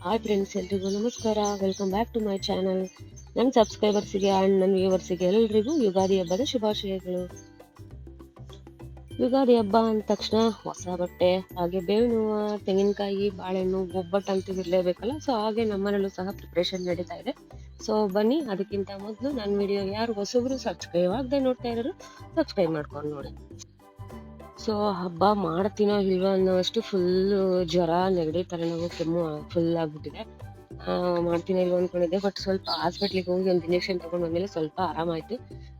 Hi friends, ಎಲ್ರಿಗೂ ನಮಸ್ಕಾರ. Welcome back to my channel. ನನ್ನ ಸಬ್ಸ್ಕ್ರೈಬರ್ಸಿಗೆ ಆ್ಯಂಡ್ ನನ್ನ ವ್ಯೂವರ್ಸಿಗೆ ಎಲ್ರಿಗೂ ಯುಗಾದಿ ಹಬ್ಬದ ಶುಭಾಶಯಗಳು. ಯುಗಾದಿ ಹಬ್ಬ ಅಂದ ತಕ್ಷಣ ಹೊಸ ಬಟ್ಟೆ, ಹಾಗೆ ಬೇವಿನ ಹೂವು, ತೆಂಗಿನಕಾಯಿ, ಬಾಳೆಹಣ್ಣು, ಒಬ್ಬಟ್ಟು ಅಂತೂ ಇರಲೇಬೇಕಲ್ಲ. ಸೊ ಹಾಗೆ ನಮ್ಮನೇಲೂ ಸಹ ಪ್ರಿಪ್ರೇಷನ್ ನಡೀತಾ ಇದೆ. ಸೊ ಬನ್ನಿ, ಅದಕ್ಕಿಂತ ಮೊದಲು ನನ್ನ ವಿಡಿಯೋ ಯಾರು ಹೊಸಬ್ರು ಸಬ್ಸ್ಕ್ರೈಬ್ ಆಗದೆ ನೋಡ್ತಾ ಇರೋರು ಸಬ್ಸ್ಕ್ರೈಬ್ ಮಾಡ್ಕೊಂಡು ನೋಡಿ. ಸೊ ಹಬ್ಬ ಮಾಡ್ತೀನೋ ಇಲ್ವೋ ಅನ್ನೋಷ್ಟು ಫುಲ್ಲು ಜ್ವರ, ನೆಗಡಿ, ತಲೆನೋವು, ಕೆಮ್ಮು ಫುಲ್ ಆಗ್ಬಿಟ್ಟಿದೆ. ಮಾಡ್ತೀನೋ ಇಲ್ವೋ ಅಂದ್ಕೊಂಡಿದ್ದೆ, ಬಟ್ ಸ್ವಲ್ಪ ಹಾಸ್ಪಿಟ್ಲಿಗೆ ಹೋಗಿ ಒಂದು ಇಂಜೆಕ್ಷನ್ ತೊಗೊಂಡು ಬಂದಮೇಲೆ ಸ್ವಲ್ಪ ಆರಾಮಾಯಿತು.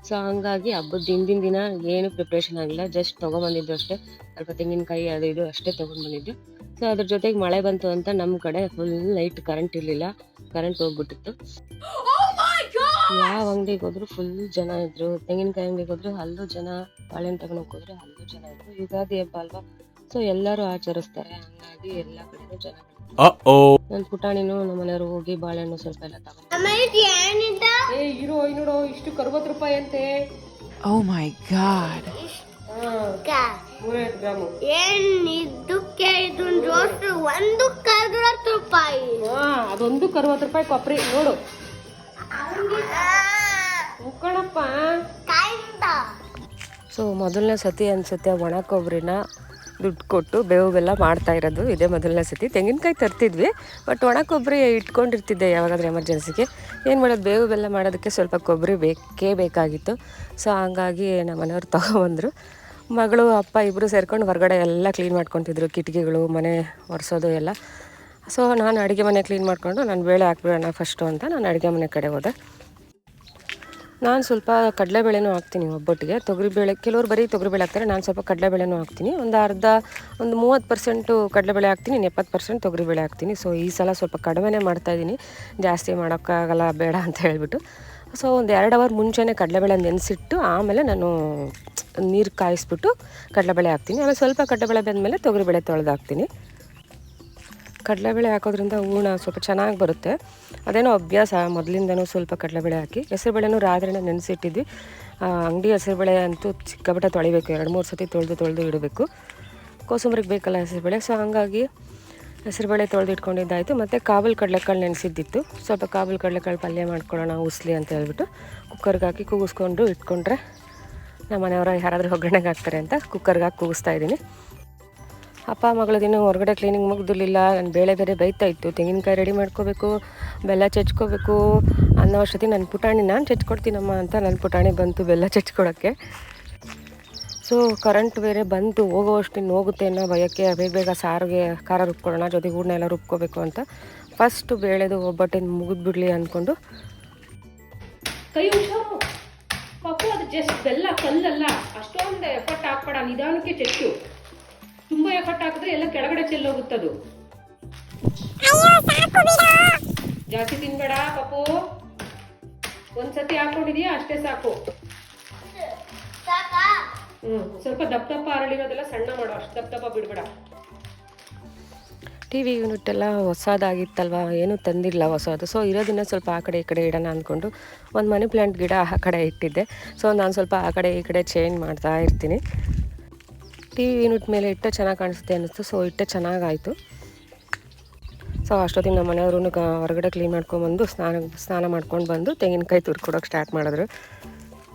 ಸೊ ಹಂಗಾಗಿ ಹಬ್ಬದ ಹಿಂದಿನ ದಿನ ಏನು ಪ್ರಿಪ್ರೇಷನ್ ಆಗಿಲ್ಲ, ಜಸ್ಟ್ ತೊಗೊಂಬಂದಿದ್ದು ಅಷ್ಟೇ. ಸ್ವಲ್ಪ ತೆಂಗಿನಕಾಯಿ ಅದು ಇದು ಅಷ್ಟೇ ತೊಗೊಂಡ್ಬಂದಿದ್ದು. ಸೊ ಅದ್ರ ಜೊತೆಗೆ ಮಳೆ ಬಂತು ಅಂತ ನಮ್ಮ ಕಡೆ ಫುಲ್ ನೈಟ್ ಕರೆಂಟ್ ಇರಲಿಲ್ಲ, ಕರೆಂಟ್ ಹೋಗ್ಬಿಟ್ಟಿತ್ತು. ಯಾವ ಅಂಗಡಿಗೆ ಹೋದ್ರು ಫುಲ್ ಜನ ಇದ್ರು. ತೆಂಗಿನಕಾಯಿ ಅಂಗಡಿಗೆ ಹೋದ್ರು ಅಲ್ಲೂ ಜನ, ಬಾಳೆಹಣ್ಣು ತಗೊಂಡೋಗಿ ಹೋದ್ರೆ ಅಲ್ಲೂ ಜನ ಇದ್ರು. ಯುಗಾದಿ ಹಬ್ಬ ಅಲ್ವಾ, ಸೊ ಎಲ್ಲರೂ ಆಚರಿಸ್ತಾರೆ, ಹಂಗಾಗಿ ಎಲ್ಲ ಕಡೆನೂ ಜನ. ನನ್ನ ಪುಟಾಣಿನೂ ನಮ್ಮ ಮನೆಯವರು ಹೋಗಿ ಬಾಳೆಹಣ್ಣು ಸ್ವಲ್ಪ ಎಲ್ಲ ತಗೊಂಡು ನೋಡೋ ಇಷ್ಟು 60 ರೂಪಾಯಿ ಅಂತೆ. Oh my god. 350 ಗ್ರಾಮು. ಅದೊಂದು 60 ರೂಪಾಯಿ ಕೊಬ್ಬರಿ ನೋಡು ಕಣಪ್ಪ. ಸೊ ಮೊದಲನೇ ಸತಿ ಅನ್ಸುತ್ತೆ ಒಣ ಕೊಬ್ಬರಿನ ದುಡ್ಡು ಕೊಟ್ಟು ಬೇವು ಬೆಲ್ಲ ಮಾಡ್ತಾ ಇರೋದು, ಇದೇ ಮೊದಲನೇ ಸತಿ. ತೆಂಗಿನಕಾಯಿ ತರ್ತಿದ್ವಿ, ಬಟ್ ಒಣ ಕೊಬ್ಬರಿ ಇಟ್ಕೊಂಡಿರ್ತಿದ್ದೆ ಯಾವಾಗಾದ್ರೂ ಎಮರ್ಜೆನ್ಸಿಗೆ. ಏನು ಮಾಡೋದು, ಬೇವು ಬೆಲ್ಲ ಮಾಡೋದಕ್ಕೆ ಸ್ವಲ್ಪ ಕೊಬ್ಬರಿ ಬೇಕಾಗಿತ್ತು. ಸೊ ಹಂಗಾಗಿ ನಮ್ಮ ಮನೆಯವ್ರು ತೊಗೊಬಂದರು. ಮಗಳು ಅಪ್ಪ ಇಬ್ಬರು ಸೇರ್ಕೊಂಡು ಹೊರಗಡೆ ಎಲ್ಲ ಕ್ಲೀನ್ ಮಾಡ್ಕೊತಿದ್ರು, ಕಿಟಕಿಗಳು, ಮನೆ ಒರೆಸೋದು ಎಲ್ಲ. ಸೊ ನಾನು ಅಡುಗೆ ಮನೆ ಕ್ಲೀನ್ ಮಾಡಿಕೊಂಡು ನಾನು ಬೇಳೆ ಹಾಕ್ಬಿಡೋಣ ಫಸ್ಟು ಅಂತ ನಾನು ಅಡುಗೆ ಮನೆ ಕಡೆ ಹೋದೆ. ನಾನು ಸ್ವಲ್ಪ ಕಡಲೆಬೇಳೆನೂ ಹಾಕ್ತೀನಿ ಒಬ್ಬಟ್ಟಿಗೆ. ತೊಗರಿಬೇಳೆ, ಕೆಲವರು ಬರೀ ತೊಗರಿಬೇಳೆ ಹಾಕ್ತಾರೆ, ನಾನು ಸ್ವಲ್ಪ ಕಡಲೆಬೇಳೆನೂ ಹಾಕ್ತೀನಿ. ಒಂದು 30% ಕಡಲೆಬೇಳೆ ಹಾಕ್ತೀನಿ, 70% ತೊಗರಿಬೇಳೆ ಹಾಕ್ತೀನಿ. ಸೊ ಈ ಸಲ ಸ್ವಲ್ಪ ಕಡಿಮೆನೇ ಮಾಡ್ತಾಯಿದ್ದೀನಿ, ಜಾಸ್ತಿ ಮಾಡೋಕ್ಕಾಗಲ್ಲ ಬೇಡ ಅಂತ ಹೇಳ್ಬಿಟ್ಟು. ಸೊ ಒಂದು 2 ಅವರ್ ಮುಂಚೆನೇ ಕಡಲೆಬೇಳೆ ನೆನೆಸಿಟ್ಟು ಆಮೇಲೆ ನಾನು ನೀರು ಕಾಯಿಸ್ಬಿಟ್ಟು ಕಡಲೆಬೇಳೆ ಹಾಕ್ತೀನಿ. ಆಮೇಲೆ ಸ್ವಲ್ಪ ಕಡಲೆಬೇಳೆ ಬೆಂದಮೇಲೆ ತೊಗರಿಬೇಳೆ ತೊಳೆದು ಹಾಕ್ತೀನಿ. ಕಡಲೆಬೇಳೆ ಹಾಕೋದ್ರಿಂದ ಹೂರ್ಣ ಸ್ವಲ್ಪ ಚೆನ್ನಾಗಿ ಬರುತ್ತೆ, ಅದೇನೋ ಅಭ್ಯಾಸ ಮೊದಲಿಂದನೂ. ಸ್ವಲ್ಪ ಕಡಲೆಬೇಳೆ ಹಾಕಿ, ಹೆಸರುಬೇಳೆನೂ ರಾತ್ರಿನೇ ನೆನೆಸಿಟ್ಟಿದ್ವಿ. ಅಂಗಡಿ ಹೆಸರುಬೇಳೆ ಅಂತೂ ಸಿಕ್ಕಾಪಟ್ಟೆ ತೊಳಿಬೇಕು, 2-3 ಸತಿ ತೊಳೆದು ಇಡಬೇಕು. ಕೋಸಂಬರಿಗೆ ಬೇಕಲ್ಲ ಹೆಸರುಬೇಳೆ. ಸೊ ಹಂಗಾಗಿ ಹೆಸರುಬೇಳೆ ತೊಳೆದು ಇಟ್ಕೊಂಡಿದ್ದಾಯಿತು. ಮತ್ತು ಕಾಬೂಲ್ ಕಡಲೆಕಾಳು ನೆನೆಸಿದ್ದಿತ್ತು, ಸ್ವಲ್ಪ ಕಾಬೂಲ್ ಕಡಲೆಕಾಳು ಪಲ್ಯ ಮಾಡ್ಕೊಳ್ಳೋಣ ಉಸ್ಲಿ ಅಂತ ಹೇಳ್ಬಿಟ್ಟು ಕುಕ್ಕರ್ಗೆ ಹಾಕಿ ಕೂಗಿಸ್ಕೊಂಡು ಇಟ್ಕೊಂಡ್ರೆ ನಮ್ಮ ಮನೆಯವರು ಯಾರಾದರೂ ಒಗ್ಗರಣೆಗೆ ಹಾಕ್ತಾರೆ ಅಂತ ಕುಕ್ಕರ್ಗೆ ಹಾಕಿ ಕೂಗಿಸ್ತಾ ಇದ್ದೀನಿ. ಅಪ್ಪ ಮಗಳದಿನ್ನೂ ಹೊರಗಡೆ ಕ್ಲೀನಿಂಗ್ ಮುಗ್ದಿರಲಿಲ್ಲ. ನನ್ನ ಬೇಳೆ ಬೇರೆ ಬೇಯ್ತಾ ಇತ್ತು, ತೆಂಗಿನಕಾಯಿ ರೆಡಿ ಮಾಡ್ಕೋಬೇಕು, ಬೆಲ್ಲ ಚಚ್ಕೋಬೇಕು ಅನ್ನೋ ಅಷ್ಟೊತ್ತಿಗೆ ನನ್ನ ಪುಟಾಣಿ, ನಾನು ಚಚ್ಕೊಡ್ತೀನಮ್ಮ ಅಂತ ನನ್ನ ಪುಟಾಣಿ ಬಂತು ಬೆಲ್ಲ ಚಚ್ಕೊಡೋಕ್ಕೆ. ಸೊ ಕರೆಂಟ್ ಬೇರೆ ಬಂತು, ಹೋಗೋವಷ್ಟು ಇನ್ನು ಹೋಗುತ್ತೆ ಅನ್ನೋ ಭಯಕ್ಕೆ ಬೇಗ ಸಾರಿಗೆ ಖಾರ ರುಬ್ಕೊಳ್ಳೋಣ, ಜೊತೆಗೆ ಹೂರ್ಣ ಎಲ್ಲ ರುಬ್ಕೋಬೇಕು ಅಂತ ಫಸ್ಟು ಬೇಳೆದು ಒಬ್ಬಟ್ಟಿನ ಮುಗಿದ್ಬಿಡ್ಲಿ ಅಂದ್ಕೊಂಡು. ಕೈ ಹುಷಾರು ಪಾಪು, ಅದು ಜಸ್ಟ್ ಬೆಲ್ಲ ಕಲ್ಲಲ್ಲ, ಅಷ್ಟೊಂದು ಎಫರ್ಟ್ ಹಾಕ್ಬೇಡ, ನಿಧಾನಕ್ಕೆ ಚೆಚ್ಚು. ತುಂಬ ಎಫರ್ಟ್ ಹಾಕಿದ್ರೆ ಎಲ್ಲ ಕೆಳಗಡೆ ಚೆಲ್ಲೋಗುತ್ತದು. ಜಾಸ್ತಿ ತಿನ್ಬೇಡ ಪಾಪು, ಒಂದ್ಸತಿ ಹಾಕೊಂಡಿದೀಯಾ ಅಷ್ಟೇ ಸಾಕು. ಸ್ವಲ್ಪ ದಪ್ಪ ಅರಳಿರೋದೆಲ್ಲ ಸಣ್ಣ ಮಾಡೋ, ಅಷ್ಟು ದಪ್ಪ ಬಿಡ್ಬೇಡ. TV ಯೂನಿಟ್ ಎಲ್ಲ ಹೊಸದಾಗಿತ್ತಲ್ವ, ಏನೂ ತಂದಿಲ್ಲ ಹೊಸದು. ಸೊ ಇರೋದನ್ನ ಸ್ವಲ್ಪ ಆ ಕಡೆ ಈ ಕಡೆ ಇಡೋಣ ಅಂದ್ಕೊಂಡು ಒಂದು ಮನಿ ಪ್ಲ್ಯಾಂಟ್ ಗಿಡ ಆ ಕಡೆ ಇಟ್ಟಿದ್ದೆ. ಸೊ ನಾನು ಸ್ವಲ್ಪ ಆ ಕಡೆ ಈ ಕಡೆ ಚೇಂಜ್ ಮಾಡ್ತಾ ಇರ್ತೀನಿ. TV ಯೂನಿಟ್ ಮೇಲೆ ಇಟ್ಟೆ ಚೆನ್ನಾಗಿ ಕಾಣಿಸುತ್ತೆ ಅನ್ನಿಸ್ತು, ಸೊ ಇಟ್ಟೆ ಚೆನ್ನಾಗಾಯಿತು. ಸೊ ಅಷ್ಟೊತ್ತಿಗೆ ನಮ್ಮ ಮನೆಯವರು ಹೊರಗಡೆ ಕ್ಲೀನ್ ಮಾಡ್ಕೊಂಡ್ಬಂದು ಸ್ನಾನ ಮಾಡ್ಕೊಂಡು ಬಂದು ತೆಂಗಿನಕಾಯಿ ತುರ್ಕೊಡೋಕೆ ಸ್ಟಾರ್ಟ್ ಮಾಡಿದ್ರು.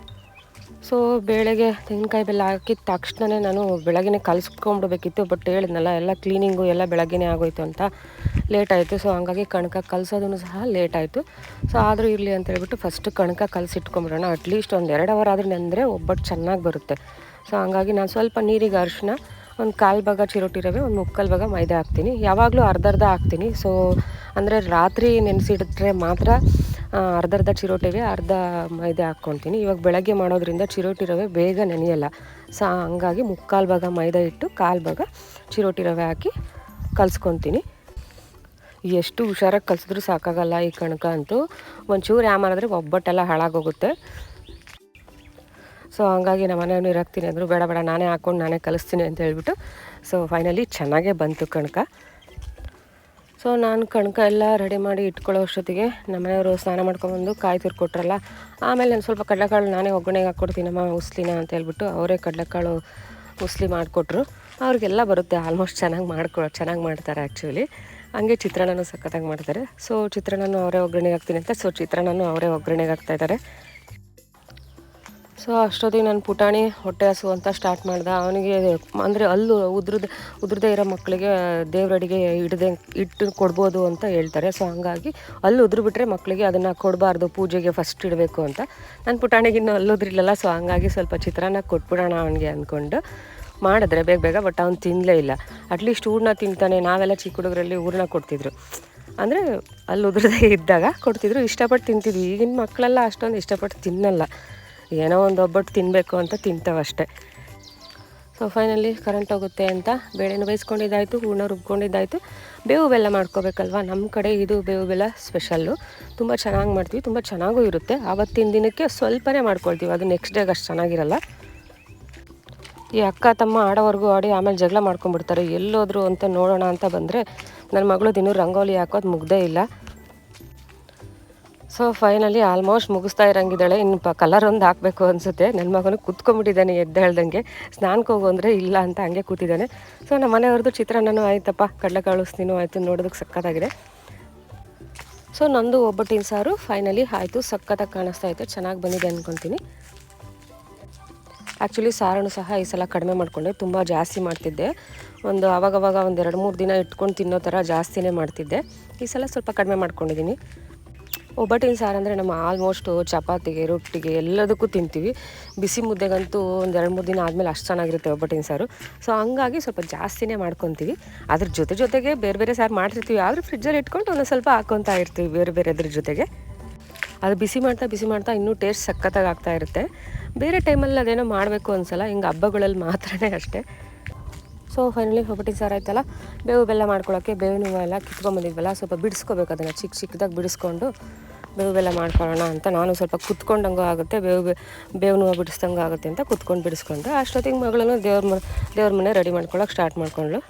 ಸೊ ಬೇಳೆಗೆ ತೆಂಗಿನಕಾಯಿ ಬೆಲ್ಲ ಹಾಕಿದ ತಕ್ಷಣವೇ ನಾನು ಬೆಳಗ್ಗೆ ಕಲಿಸ್ಕೊಂಡ್ಬಿಡ್ಬೇಕಿತ್ತು, ಬಟ್ ಹೇಳಿದ್ನಲ್ಲ ಎಲ್ಲ ಕ್ಲೀನಿಂಗು ಎಲ್ಲ ಬೆಳಗ್ಗೆನೇ ಆಗೋಯ್ತು ಅಂತ ಲೇಟ್ ಆಯಿತು. ಸೊ ಹಂಗಾಗಿ ಕಣಕ ಕಲಿಸೋದೂ ಸಹ ಲೇಟ್ ಆಯಿತು. ಸೊ ಆದರೂ ಇರಲಿ ಅಂತ ಹೇಳ್ಬಿಟ್ಟು ಫಸ್ಟ್ ಕಣಕ ಕಲಸಿಟ್ಕೊಂಬಿಡೋಣ, ಅಟ್ಲೀಸ್ಟ್ ಒಂದು 2 ಅವರ್ ಆದರೂ ನೆಂದರೆ ಒಬ್ಬಟ್ಟು ಚೆನ್ನಾಗಿ ಬರುತ್ತೆ. ಸೊ ಹಂಗಾಗಿ ನಾನು ಸ್ವಲ್ಪ ನೀರಿಗೆ ಅರಿಶಿನ, ಒಂದು 1/4 ಭಾಗ ಚಿರೋಟಿ ರವೆ, ಒಂದು 3/4 ಭಾಗ ಮೈದಾ ಹಾಕ್ತೀನಿ. ಯಾವಾಗಲೂ ಅರ್ಧ ಹಾಕ್ತೀನಿ. ಸೊ ಅಂದರೆ ರಾತ್ರಿ ನೆನೆಸಿಡಿದ್ರೆ ಮಾತ್ರ ಅರ್ಧ ಚಿರೋಟಿ ರವೆ, ಅರ್ಧ ಮೈದಾ ಹಾಕ್ಕೊತೀನಿ. ಇವಾಗ ಬೆಳಗ್ಗೆ ಮಾಡೋದ್ರಿಂದ ಚಿರೋಟಿ ರವೆ ಬೇಗ ನೆನೆಯಲ್ಲ. ಸೊ ಹಂಗಾಗಿ 3/4 ಭಾಗ ಮೈದಾ ಇಟ್ಟು 1/4 ಭಾಗ ಚಿರೋಟಿ ರವೆ ಹಾಕಿ ಕಲಿಸ್ಕೊತೀನಿ. ಎಷ್ಟು ಹುಷಾರಾಗಿ ಕಲಿಸಿದ್ರೂ ಸಾಕಾಗಲ್ಲ ಈ ಕಣಕ ಅಂತೂ. ಒಂಚೂರು ಮಾಡಿದ್ರೆ ಒಬ್ಬಟ್ಟೆಲ್ಲ ಹಾಳಾಗೋಗುತ್ತೆ. ಸೊ ಹಂಗಾಗಿ ನಮ್ಮ ಮನೆಯವ್ರು ನೀರು ಹಾಕ್ತೀನಿ ಅಂದರು, ಬೇಡ ನಾನೇ ಹಾಕ್ಕೊಂಡು ನಾನೇ ಕಲಿಸ್ತೀನಿ ಅಂತ ಹೇಳ್ಬಿಟ್ಟು. ಸೊ ಫೈನಲಿ ಚೆನ್ನಾಗೇ ಬಂತು ಕಣಕ. ಸೊ ನಾನು ಕಣಕ ಎಲ್ಲ ರೆಡಿ ಮಾಡಿ ಇಟ್ಕೊಳ್ಳೋ ಅಷ್ಟೊತ್ತಿಗೆ ನಮ್ಮ ಮನೆಯವರು ಸ್ನಾನ ಮಾಡ್ಕೊಂಬಂದು ಕಾಯಿ ತುರ್ಕೊಟ್ರಲ್ಲ. ಆಮೇಲೆ ನಾನು ಸ್ವಲ್ಪ ಕಡಲೆಕಾಳು ನಾನೇ ಒಗ್ಗರಣೆಗೆ ಹಾಕ್ಕೊಡ್ತೀನಮ್ಮ ಉಸ್ಲಿನ ಅಂತ ಹೇಳ್ಬಿಟ್ಟು ಅವರೇ ಕಡಲೆಕಾಳು ಉಸ್ಲಿ ಮಾಡಿಕೊಟ್ರು. ಅವ್ರಿಗೆಲ್ಲ ಬರುತ್ತೆ ಆಲ್ಮೋಸ್ಟ್, ಚೆನ್ನಾಗಿ ಮಾಡ್ತಾರೆ ಆ್ಯಕ್ಚುಲಿ. ಹಂಗೆ ಚಿತ್ರಾನ್ನನೂ ಸಖತ್ತಾಗಿ ಮಾಡ್ತಾರೆ. ಸೊ ಚಿತ್ರಾನ್ನನೂ ಅವರೇ ಒಗ್ಗರಣೆಗೆ ಹಾಕ್ತೀನಿ ಅಂತ, ಸೊ ಚಿತ್ರಾನ್ನನೂ ಅವರೇ ಒಗ್ಗರಣೆಗೆ ಹಾಕ್ತಾಯಿದ್ದಾರೆ. ಸೊ ಅಷ್ಟೊತ್ತಿಗೆ ನನ್ನ ಪುಟಾಣಿ ಹೊಟ್ಟೆ ಹಸು ಅಂತ ಸ್ಟಾರ್ಟ್ ಮಾಡ್ದೆ. ಅವನಿಗೆ ಅಂದರೆ ಅಲ್ಲು ಉದ್ರದೇ ಇರೋ ಮಕ್ಕಳಿಗೆ ದೇವ್ರಡಿಗೆ ಇಟ್ಟು ಕೊಡ್ಬೋದು ಅಂತ ಹೇಳ್ತಾರೆ. ಸೊ ಹಂಗಾಗಿ ಅಲ್ಲಿ ಉದ್ರುಬಿಟ್ರೆ ಮಕ್ಕಳಿಗೆ ಅದನ್ನು ಕೊಡಬಾರ್ದು, ಪೂಜೆಗೆ ಫಸ್ಟ್ ಇಡಬೇಕು ಅಂತ. ನನ್ನ ಪುಟಾಣಿಗೆ ಇನ್ನೂ ಅಲ್ಲುದ್ರಿಲ್ಲಲ್ಲ. ಸೊ ಹಂಗಾಗಿ ಸ್ವಲ್ಪ ಚಿತ್ರಾನ್ನ ಕೊಟ್ಬಿಡೋಣ ಅವನಿಗೆ ಅಂದ್ಕೊಂಡು ಮಾಡಿದ್ರೆ ಬೇಗ ಬಟ್ ಅವ್ನು ತಿನ್ನಲೇ ಇಲ್ಲ. ಅಟ್ಲೀಸ್ಟ್ ಹೂರಣ ತಿಂತಾನೆ. ನಾವೆಲ್ಲ ಚಿಕ್ಕ ಹುಡುಗರಲ್ಲಿ ಹೂರಣ ಕೊಡ್ತಿದ್ರು, ಅಂದರೆ ಅಲ್ಲಿ ಉದ್ರದೇ ಇದ್ದಾಗ ಕೊಡ್ತಿದ್ರು, ಇಷ್ಟಪಟ್ಟು ತಿಂತಿದ್ವಿ. ಈಗಿನ ಮಕ್ಕಳೆಲ್ಲ ಅಷ್ಟೊಂದು ಇಷ್ಟಪಟ್ಟು ತಿನ್ನಲ್ಲ, ಏನೋ ಒಂದು ಒಬ್ಬಟ್ಟು ತಿನ್ನಬೇಕು ಅಂತ ತಿಂತಾವಷ್ಟೆ. ಸೊ ಫೈನಲಿ ಕರೆಂಟ್ ಹೋಗುತ್ತೆ ಅಂತ ಬೇಳೆನೂ ಬೇಯಿಸ್ಕೊಂಡಿದ್ದಾಯಿತು, ಹೂರ್ಣ ರುಬ್ಕೊಂಡಿದ್ದಾಯಿತು. ಬೇವು ಬೆಲ್ಲ ಮಾಡ್ಕೋಬೇಕಲ್ವ, ನಮ್ಮ ಕಡೆ ಇದು ಬೇವು ಬೆಲ್ಲ ಸ್ಪೆಷಲ್ಲು. ತುಂಬ ಚೆನ್ನಾಗಿ ಮಾಡ್ತೀವಿ, ತುಂಬ ಚೆನ್ನಾಗೂ ಇರುತ್ತೆ. ಆವತ್ತಿನ ದಿನಕ್ಕೆ ಸ್ವಲ್ಪನೇ ಮಾಡ್ಕೊಳ್ತೀವಿ, ಅದು ನೆಕ್ಸ್ಟ್ ಡೇಗೆ ಅಷ್ಟು ಚೆನ್ನಾಗಿರಲ್ಲ. ಈ ಅಕ್ಕ ತಮ್ಮ ಆಡೋವರೆಗೂ ಆಡಿ ಆಮೇಲೆ ಜಗಳ ಮಾಡ್ಕೊಂಡ್ಬಿಡ್ತಾರೆ. ಎಲ್ಲೋದ್ರು ಅಂತ ನೋಡೋಣ ಅಂತ ಬಂದರೆ ನನ್ನ ಮಗಳು ದಿನ ರಂಗೋಲಿ ಹಾಕೋದು ಮುಗ್ದೇ ಇಲ್ಲ. ಸೊ ಫೈನಲಿ ಆಲ್ಮೋಸ್ಟ್ ಮುಗಿಸ್ತಾ ಇರೋಂಗಿದ್ದಾಳೆ. ಇನ್ನು ಕಲರ್ ಒಂದು ಹಾಕಬೇಕು ಅನಿಸುತ್ತೆ. ನನ್ನ ಮಗನು ಕೂತ್ಕೊಂಡ್ಬಿಟ್ಟಿದ್ದಾನೆ ಎದ್ದು ಹೇಳ್ದಂಗೆ. ಸ್ನಾನಕ್ಕೆ ಹೋಗು ಅಂದರೆ ಇಲ್ಲ ಅಂತ ಹಂಗೆ ಕೂತಿದ್ದಾನೆ. ಸೊ ನಮ್ಮ ಮನೆಯವ್ರದ್ದು ಚಿತ್ರಾನ್ನನೂ ಆಯ್ತಪ್ಪ, ಕಡಲೆಕಾಳು ಉಸ್ತಿನೂ ಆಯಿತು, ನೋಡೋದಕ್ಕೆ ಸಕ್ಕತ್ತಾಗಿದೆ. ಸೊ ನಂದು ಒಬ್ಬಟ್ಟಿನ ಸಾರು ಫೈನಲಿ ಆಯಿತು, ಸಕ್ಕತ್ತಾಗಿ ಕಾಣಿಸ್ತಾ ಇತ್ತು, ಚೆನ್ನಾಗಿ ಬಂದಿದೆ ಅಂದ್ಕೊತೀನಿ. ಆ್ಯಕ್ಚುಲಿ ಸಾರನ್ನು ಸಹ ಈ ಸಲ ಕಡಿಮೆ ಮಾಡಿಕೊಂಡೆ, ತುಂಬ ಜಾಸ್ತಿ ಮಾಡ್ತಿದ್ದೆ. ಆವಾಗವಾಗ ಒಂದು 2-3 ದಿನ ಇಟ್ಕೊಂಡು ತಿನ್ನೋ ಥರ ಜಾಸ್ತಿನೇ ಮಾಡ್ತಿದ್ದೆ. ಈ ಸಲ ಸ್ವಲ್ಪ ಕಡಿಮೆ ಮಾಡ್ಕೊಂಡಿದ್ದೀನಿ. ಒಬ್ಬಟ್ಟಿನ ಸಾರು ಅಂದರೆ ನಮ್ಮ ಆಲ್ಮೋಸ್ಟು ಚಪಾತಿಗೆ, ರೊಟ್ಟಿಗೆ ಎಲ್ಲದಕ್ಕೂ ತಿಂತೀವಿ. ಬಿಸಿ ಮುದ್ದೆಗಂತೂ ಒಂದು 2-3 ದಿನ ಆದಮೇಲೆ ಅಷ್ಟು ಚೆನ್ನಾಗಿರುತ್ತೆ ಒಬ್ಬಟ್ಟಿನ ಸಾರು. ಸೊ ಹಂಗಾಗಿ ಸ್ವಲ್ಪ ಜಾಸ್ತಿನೇ ಮಾಡ್ಕೊತೀವಿ. ಅದ್ರ ಜೊತೆಗೆ ಬೇರೆ ಸಾರು ಮಾಡ್ತಿರ್ತೀವಿ, ಆದರೂ ಫ್ರಿಜ್ಜಲ್ಲಿ ಇಟ್ಕೊಂಡು ಒಂದೊಂದು ಸ್ವಲ್ಪ ಹಾಕ್ಕೊತಾ ಇರ್ತೀವಿ ಬೇರೆ ಅದ್ರ ಜೊತೆಗೆ. ಅದು ಬಿಸಿ ಮಾಡ್ತಾ ಇನ್ನೂ ಟೇಸ್ಟ್ ಸಖತ್ತಾಗಿ ಆಗ್ತಾ ಇರುತ್ತೆ. ಬೇರೆ ಟೈಮಲ್ಲಿ ಅದೇನೋ ಮಾಡಬೇಕು ಅನ್ಸಲ್ಲ, ಹಿಂಗೆ ಹಬ್ಬಗಳಲ್ಲಿ ಮಾತ್ರನೇ ಅಷ್ಟೇ. ಸೊ ಫೈನಲಿ ಒಬ್ಬಟ್ಟಿನ ಸಾರು ಆಯ್ತಲ್ಲ. ಬೇವು ಬೆಲ್ಲ ಮಾಡ್ಕೊಳ್ಳೋಕ್ಕೆ ಬೇವಿನ ಹೂವು ಎಲ್ಲ ಕಿತ್ಕೊಂಡ್ಬಂದಿದ್ವಲ್ಲ, ಸ್ವಲ್ಪ ಬಿಡಿಸ್ಕೋಬೇಕು, ಅದನ್ನು ಚಿಕ್ಕದಾಗಿ ಬಿಡಿಸ್ಕೊಂಡು ಬೇವು ಬೆಲ್ಲ ಮಾಡ್ಕೊಳ್ಳೋಣ ಅಂತ ನಾನು ಸ್ವಲ್ಪ ಕುತ್ಕೊಂಡಂಗೂ ಆಗುತ್ತೆ, ಬೇವಿನ ಹೂವು ಬಿಡಿಸ್ದಂಗೂ ಆಗುತ್ತೆ ಅಂತ ಕುತ್ಕೊಂಡು ಬಿಡಿಸ್ಕೊಂಡೆ. ಅಷ್ಟೊತ್ತಿಗೆ ಮಗಳನ್ನು ದೇವ್ರ ಮನೆ ರೆಡಿ ಮಾಡ್ಕೊಳ್ಳೋಕೆ ಸ್ಟಾರ್ಟ್ ಮಾಡ್ಕೊಂಡ್ಳು.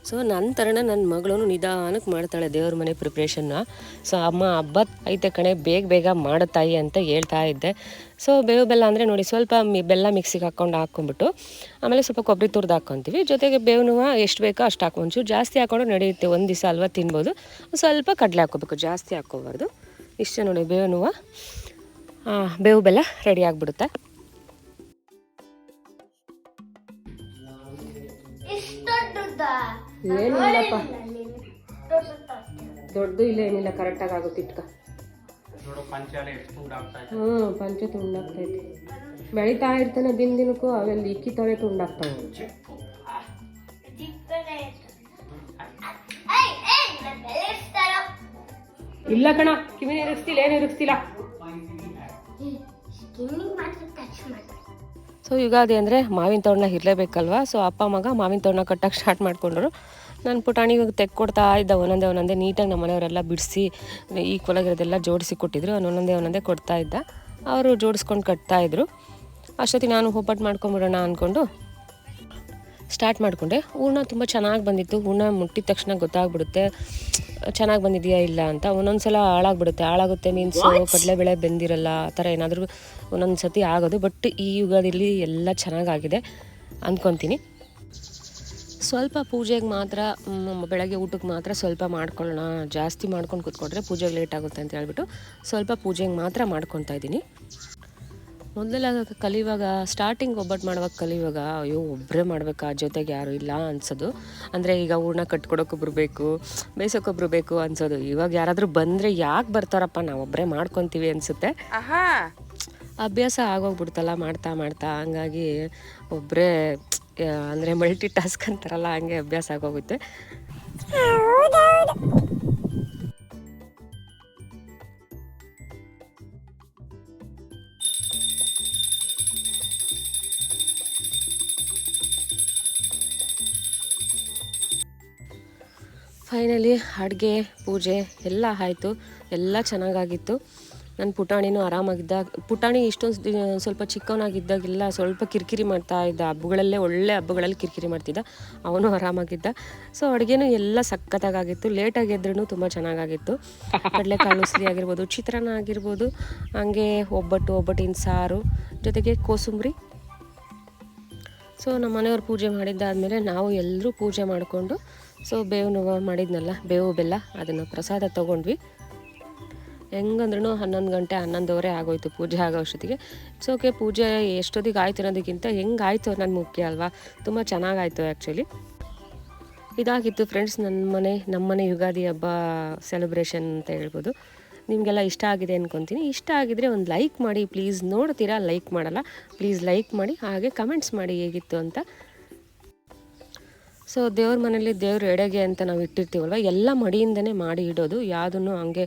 ಸೊ ನನ್ನ ಥರನೇ ನನ್ನ ಮಗಳೂ ನಿಧಾನಕ್ಕೆ ಮಾಡ್ತಾಳೆ ದೇವ್ರ ಮನೆ ಪ್ರಿಪ್ರೇಷನ್ನ. ಸೊ ಅಮ್ಮ ಹಬ್ಬ ಐತೆ ಕಣೆ, ಬೇಗ ಮಾಡು ತಾಯಿ ಅಂತ ಹೇಳ್ತಾ ಇದ್ದೆ. ಸೊ ಬೇವು ಬೆಲ್ಲ ಅಂದರೆ ನೋಡಿ, ಸ್ವಲ್ಪ ಬೆಲ್ಲ ಮಿಕ್ಸಿಗೆ ಹಾಕ್ಕೊಂಡ್ಬಿಟ್ಟು ಆಮೇಲೆ ಸ್ವಲ್ಪ ಕೊಬ್ಬರಿ ತುರ್ದು ಹಾಕ್ಕೊತೀವಿ. ಜೊತೆಗೆ ಬೇವಿನ ಹೂವು ಎಷ್ಟು ಬೇಕೋ ಅಷ್ಟು ಹಾಕೊಂಚು, ಜಾಸ್ತಿ ಹಾಕ್ಕೊಂಡು ನಡೆಯುತ್ತೆ, ಒಂದು ದಿವಸ ಅಲ್ವಾ ತಿನ್ಬೋದು. ಸ್ವಲ್ಪ ಕಡಲೆ ಹಾಕ್ಕೋಬೇಕು, ಜಾಸ್ತಿ ಹಾಕ್ಕೋಬಾರ್ದು. ಇಷ್ಟೇ ನೋಡಿ, ಬೇವಿನ ಹೂವು ಬೇವು ಬೆಲ್ಲ ರೆಡಿ ಆಗಿಬಿಡುತ್ತೆ. ಏನಿಲ್ಲಪ್ಪ, ದೊಡ್ಡದು ಇಲ್ಲ ಏನಿಲ್ಲ, ಕರೆಕ್ಟಾಗಿ ಆಗುತ್ತೆ. ಇಟ್ಕ ಪಂಚೆ ತುಂಡಾಗ್ತೈತೆ, ಬೆಳಿತಾ ಇರ್ತಾನೆ ದಿನಕ್ಕೂ, ಅವೆಲ್ಲ ಇಕ್ಕಿತಾವೆ ತುಂಡಾಗ್ತಾವೆ. ಇಲ್ಲ ಕಣ, ಕಿವಿ ಇರಿಸ್ತಿಲ್ಲ, ಏನು ಇರಿಸ್ತಿಲ್ಲ. ಸೊ ಯುಗಾದಿ ಅಂದರೆ ಮಾವಿನ ತೋರಣ ಇರಲೇಬೇಕಲ್ವ. ಸೊ ಅಪ್ಪ ಮಗ ಮಾವಿನ ತೋರಣ ಕಟ್ಟಕ್ಕೆ ಸ್ಟಾರ್ಟ್ ಮಾಡ್ಕೊಂಡ್ರು. ನಾನು ಪುಟಾಣಿಗೆ ತೆಕ್ಕೊಡ್ತಾ ಇದ್ದ ಒಂದೊಂದೇ ನೀಟಾಗಿ ನಮ್ಮ ಮನೆಯವರೆಲ್ಲ ಬಿಡಿಸಿ ಈಕ್ವಲಾಗಿರೋದೆಲ್ಲ ಜೋಡಿಸಿ ಕೊಟ್ಟಿದ್ರು. ಒಂದೊಂದೇ ಕೊಡ್ತಾ ಇದ್ದ, ಅವರು ಜೋಡಿಸ್ಕೊಂಡು ಕಟ್ತಾಯಿದ್ರು. ಅಷ್ಟೊತ್ತಿಗೆ ನಾನು ಒಬ್ಬಟ್ಟು ಮಾಡ್ಕೊಂಬಿಡೋಣ ಅಂದ್ಕೊಂಡು ಸ್ಟಾರ್ಟ್ ಮಾಡಿಕೊಂಡೆ. ಹೂರ್ಣ ತುಂಬ ಚೆನ್ನಾಗಿ ಬಂದಿತ್ತು. ಹೂರ್ಣ ಮುಟ್ಟಿದ ತಕ್ಷಣ ಗೊತ್ತಾಗ್ಬಿಡುತ್ತೆ ಚೆನ್ನಾಗಿ ಬಂದಿದೆಯಾ ಇಲ್ಲ ಅಂತ. ಒಂದೊಂದು ಸಲ ಹಾಳಾಗುತ್ತೆ ಮೀನ್ಸು ಕಡಲೆಬೇಳೆ ಬೆಂದಿರಲ್ಲ, ಆ ಥರ ಏನಾದರೂ ಒಂದೊಂದು ಸತಿ ಆಗೋದು. ಬಟ್ ಈ ಯುಗಾದಿಲಿ ಎಲ್ಲ ಚೆನ್ನಾಗಾಗಿದೆ ಅಂದ್ಕೊತೀನಿ. ಸ್ವಲ್ಪ ಪೂಜೆಗೆ ಮಾತ್ರ, ಬೆಳಗ್ಗೆ ಊಟಕ್ಕೆ ಮಾತ್ರ ಸ್ವಲ್ಪ ಮಾಡ್ಕೊಳ್ಳೋಣ, ಜಾಸ್ತಿ ಮಾಡ್ಕೊಂಡು ಕೂತ್ಕೊಂಡ್ರೆ ಪೂಜೆಗೆ ಲೇಟ್ ಆಗುತ್ತೆ ಅಂತ ಹೇಳ್ಬಿಟ್ಟು ಸ್ವಲ್ಪ ಪೂಜೆಗೆ ಮಾತ್ರ ಮಾಡ್ಕೊತಾ ಇದ್ದೀನಿ. ಮೊದಲೆಲ್ಲ ಕಲಿಯುವಾಗ, ಸ್ಟಾರ್ಟಿಂಗ್ ಒಬ್ಬಟ್ಟು ಮಾಡುವಾಗ ಕಲಿಯುವಾಗ ಅಯ್ಯೋ ಒಬ್ಬರೇ ಮಾಡಬೇಕಾ, ಜೊತೆಗೆ ಯಾರು ಇಲ್ಲ ಅನ್ಸೋದು. ಅಂದರೆ ಈಗ ಹೂರ್ಣ ಕಟ್ಕೊಡೋಕೊಬ್ರು ಬೇಕು, ಬೇಯಿಸೋಕೊಬ್ರು ಬೇಕು ಅನ್ಸೋದು. ಇವಾಗ ಯಾರಾದರೂ ಬಂದರೆ ಯಾಕೆ ಬರ್ತಾರಪ್ಪ, ನಾವು ಒಬ್ಬರೇ ಮಾಡ್ಕೊತೀವಿ ಅನಿಸುತ್ತೆ. ಅಭ್ಯಾಸ ಆಗೋಗ್ಬಿಡ್ತಲ್ಲ ಮಾಡ್ತಾ ಹಂಗಾಗಿ ಒಬ್ಬರೇ ಅಂದರೆ ಮಲ್ಟಿ ಟಾಸ್ಕ್ ಅಂತಾರಲ್ಲ, ಹಂಗೆ ಅಭ್ಯಾಸ ಆಗೋಗುತ್ತೆ. ಫೈನಲಿ ಅಡುಗೆ ಪೂಜೆ ಎಲ್ಲ ಆಯಿತು, ಎಲ್ಲ ಚೆನ್ನಾಗಾಗಿತ್ತು. ನನ್ನ ಪುಟಾಣಿನೂ ಆರಾಮಾಗಿದ್ದ. ಪುಟಾಣಿ ಇಷ್ಟೊಂದು ಸ್ವಲ್ಪ ಚಿಕ್ಕವನಾಗಿದ್ದಾಗೆಲ್ಲ ಸ್ವಲ್ಪ ಕಿರಿಕಿರಿ ಮಾಡ್ತಾ ಇದ್ದ, ಒಳ್ಳೆ ಹಬ್ಬಗಳಲ್ಲಿ ಕಿರಿಕಿರಿ ಮಾಡ್ತಿದ್ದ, ಅವನು ಆರಾಮಾಗಿದ್ದ. ಸೊ ಅಡುಗೆನೂ ಎಲ್ಲ ಸಖತ್ತಾಗಿತ್ತು. ಲೇಟಾಗಿ ಎದ್ರೂ ತುಂಬ ಚೆನ್ನಾಗಾಗಿತ್ತು. ಕಡಲೆಕಾಳು ಉಸ್ಲಿ ಆಗಿರ್ಬೋದು, ಚಿತ್ರಾನ್ನ ಆಗಿರ್ಬೋದು, ಹಾಗೆ ಒಬ್ಬಟ್ಟಿನ ಸಾರು, ಜೊತೆಗೆ ಕೋಸಂಬರಿ. ಸೊ ನಮ್ಮ ಮನೆಯವ್ರು ಪೂಜೆ ಮಾಡಿದ್ದಾದಮೇಲೆ ನಾವು ಎಲ್ಲರೂ ಪೂಜೆ ಮಾಡಿಕೊಂಡು ಸೊ ಬೇವು ಮಾಡಿದ್ನಲ್ಲ, ಬೇವು ಬೆಲ್ಲ ಅದನ್ನು ಪ್ರಸಾದ ತೊಗೊಂಡ್ವಿ. ಹೆಂಗಂದ್ರೂ 11 ಗಂಟೆ 11:15 ಆಗೋಯ್ತು ಪೂಜೆ ಆಗೋ ಅಷ್ಟೊತ್ತಿಗೆ. ಇಟ್ಸ್ ಓಕೆ, ಪೂಜೆ ಎಷ್ಟೊತ್ತಿಗೆ ಆಯ್ತು ಅನ್ನೋದಕ್ಕಿಂತ ಹೆಂಗಾಯ್ತು ಅನ್ನೋದು ಮುಖ್ಯ ಅಲ್ವಾ. ತುಂಬ ಚೆನ್ನಾಗಾಯಿತು ಆ್ಯಕ್ಚುಲಿ. ಇದಾಗಿತ್ತು ಫ್ರೆಂಡ್ಸ್ ನಮ್ಮನೆ ಯುಗಾದಿ ಹಬ್ಬ ಸೆಲೆಬ್ರೇಷನ್ ಅಂತ ಹೇಳ್ಬೋದು. ನಿಮಗೆಲ್ಲ ಇಷ್ಟ ಆಗಿದೆ ಅಂದ್ಕೊತೀನಿ. ಇಷ್ಟ ಆಗಿದರೆ ಒಂದು ಲೈಕ್ ಮಾಡಿ ಪ್ಲೀಸ್. ನೋಡ್ತೀರಾ, ಲೈಕ್ ಮಾಡಲ್ಲ, ಪ್ಲೀಸ್ ಲೈಕ್ ಮಾಡಿ, ಹಾಗೆ ಕಮೆಂಟ್ಸ್ ಮಾಡಿ ಹೇಗಿತ್ತು ಅಂತ. ಸೊ ದೇವ್ರ ಮನೇಲಿ ದೇವ್ರ ಎಡೆಗೆ ಅಂತ ನಾವು ಇಟ್ಟಿರ್ತೀವಲ್ವ, ಎಲ್ಲ ಮಡಿಯಿಂದನೇ ಮಾಡಿ ಇಡೋದು, ಯಾವುದನ್ನು ಹಂಗೆ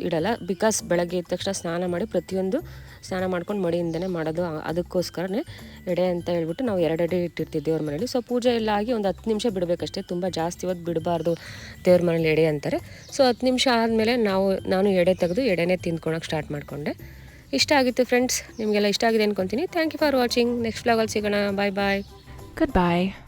ಇಡಲ್ಲ. ಬಿಕಾಸ್ ಬೆಳಗ್ಗೆ ಎದ್ದ ತಕ್ಷಣ ಸ್ನಾನ ಮಾಡಿ ಪ್ರತಿಯೊಂದು ಸ್ನಾನ ಮಾಡ್ಕೊಂಡು ಮಡಿಯಿಂದನೇ ಮಾಡೋದು. ಅದಕ್ಕೋಸ್ಕರನೇ ಎಡೆ ಅಂತ ಹೇಳ್ಬಿಟ್ಟು ನಾವು 2 ಎಡೆ ಇಟ್ಟಿರ್ತೀವಿ ದೇವ್ರ ಮನೇಲಿ. ಸೊ ಪೂಜೆ ಎಲ್ಲ ಆಗಿ ಒಂದು 10 ನಿಮಿಷ ಬಿಡಬೇಕಷ್ಟೇ, ತುಂಬ ಜಾಸ್ತಿ ಹೊತ್ತು ಬಿಡಬಾರ್ದು ದೇವ್ರ ಮನೇಲಿ ಎಡೆ ಅಂತಾರೆ. ಸೊ 10 ನಿಮಿಷ ಆದಮೇಲೆ ನಾನು ಎಡೆ ತೆಗೆದು ಎಡೆನೇ ತಿಂದ್ಕೊಳಕ್ಕೆ ಸ್ಟಾರ್ಟ್ ಮಾಡಿಕೊಂಡೆ. ಇಷ್ಟ ಆಗಿತ್ತು ಫ್ರೆಂಡ್ಸ್, ನಿಮಗೆಲ್ಲ ಇಷ್ಟ ಆಗಿದೆ ಅಂದ್ಕೊತೀನಿ. Thank you for watching. Next ವ್ಲಾಗಲ್ಲಿ ಸಿಗೋಣ. ಬಾಯ್ ಬಾಯ್. Goodbye.